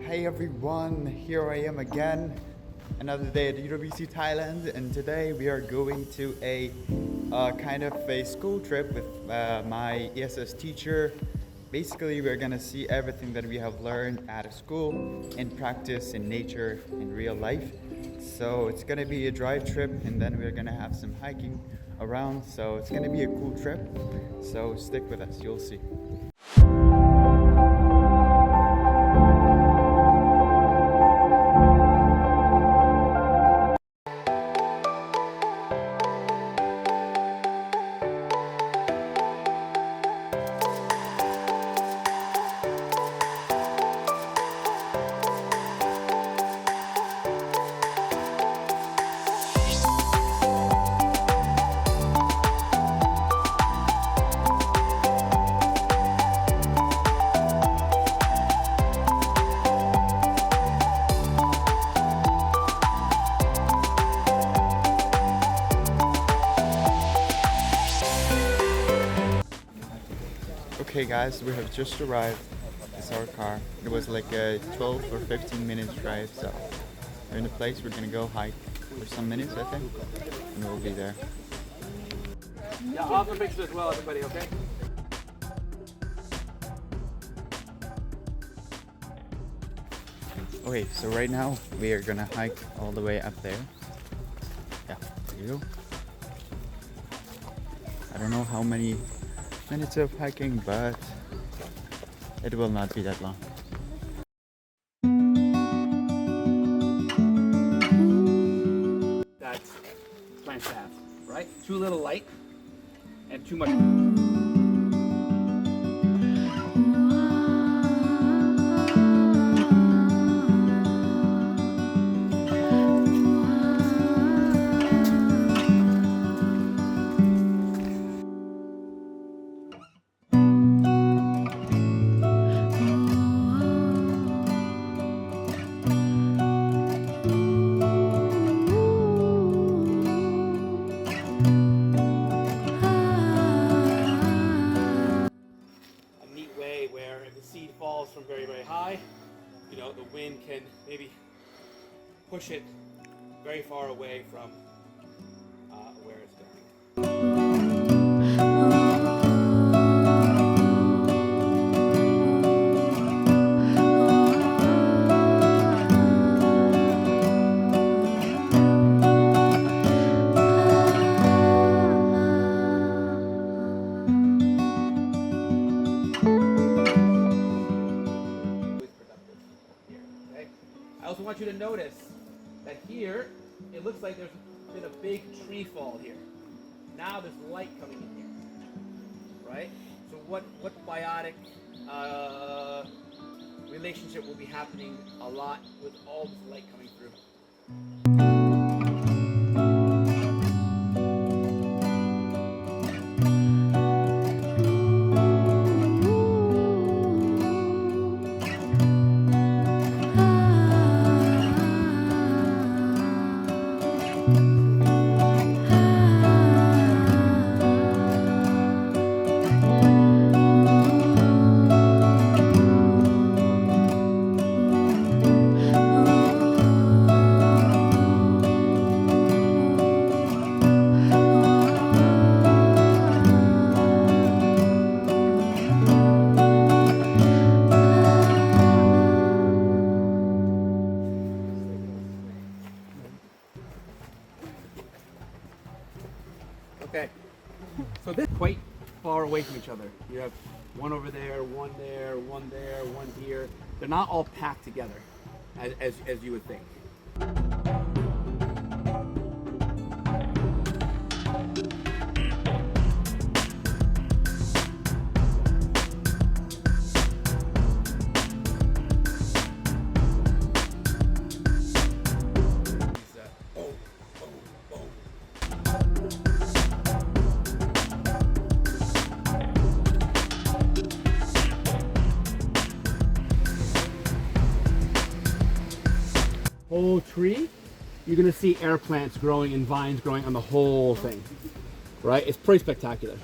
Hey everyone, here I am again, another day at UWC Thailand, and today we are going to a kind of a school trip with my ESS teacher. Basically, we're gonna see everything that we have learned at school, in practice, in nature, in real life. So it's gonna be a drive trip, and then we're gonna have some hiking around, so it's gonna be a cool trip. So stick with us, you'll see. Okay guys, we have just arrived. It's our car. It was like a 12 or 15 minutes drive, so we're in the place. We're gonna go hike for some minutes, I think, and we'll be there. Yeah, I'll have some pictures as well, everybody, okay? Okay, so right now we are gonna hike all the way up there. Yeah, there you go. I don't know how many minutes of hiking, but it will not be that long. That's plants to have, right? Too little light and too much. Where if the seed falls from very, very high, you know, the wind can maybe push it very far away from where it's going. I also want you to notice that here, it looks like there's been a big tree fall here. Now there's light coming in here, right? So what biotic relationship will be happening a lot with all this light coming through? Okay, so this is quite far away from each other. You have one over there, one there, one there, one here. They're not all packed together, as you would think. Whole tree, you're gonna see air plants growing and vines growing on the whole thing, right? It's pretty spectacular.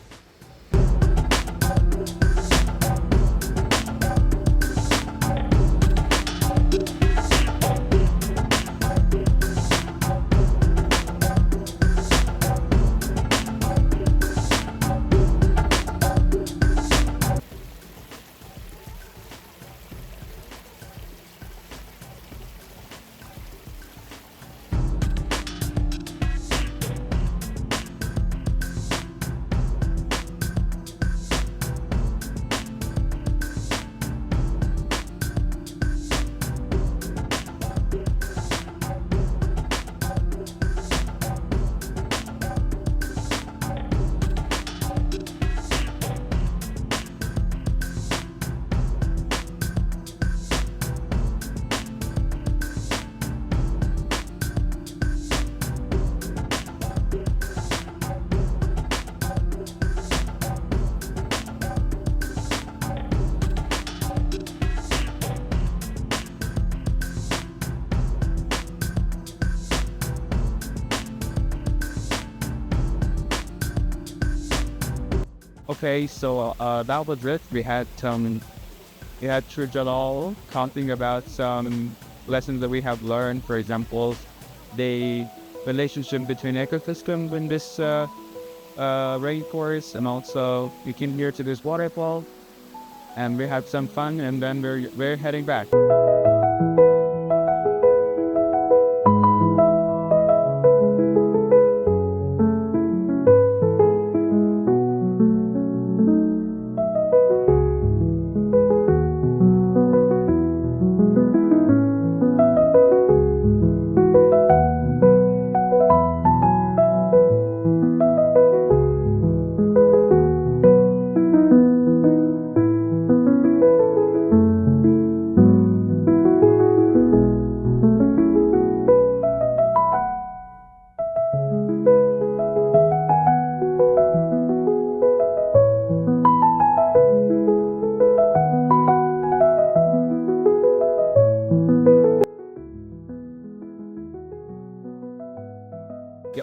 Okay, so that was it. We had Trujalo talking about some lessons that we have learned. For example, the relationship between ecosystems in this rainforest, and also we came here to this waterfall, and we had some fun, and then we're heading back.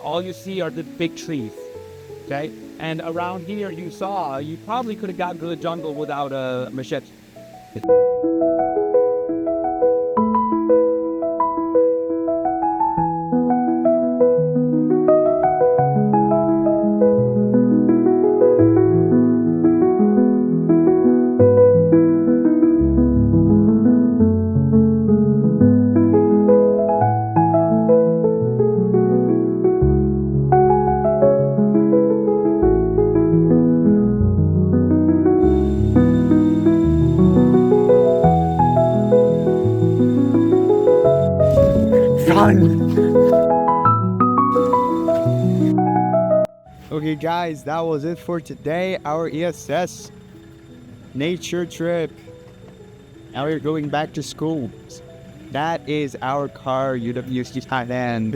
All you see are the big trees, okay? And around here you probably could have gotten to the jungle without a machete. Okay guys, that was it for today, our ESS nature trip. Now we're going back to school. That is our car, UWC Thailand.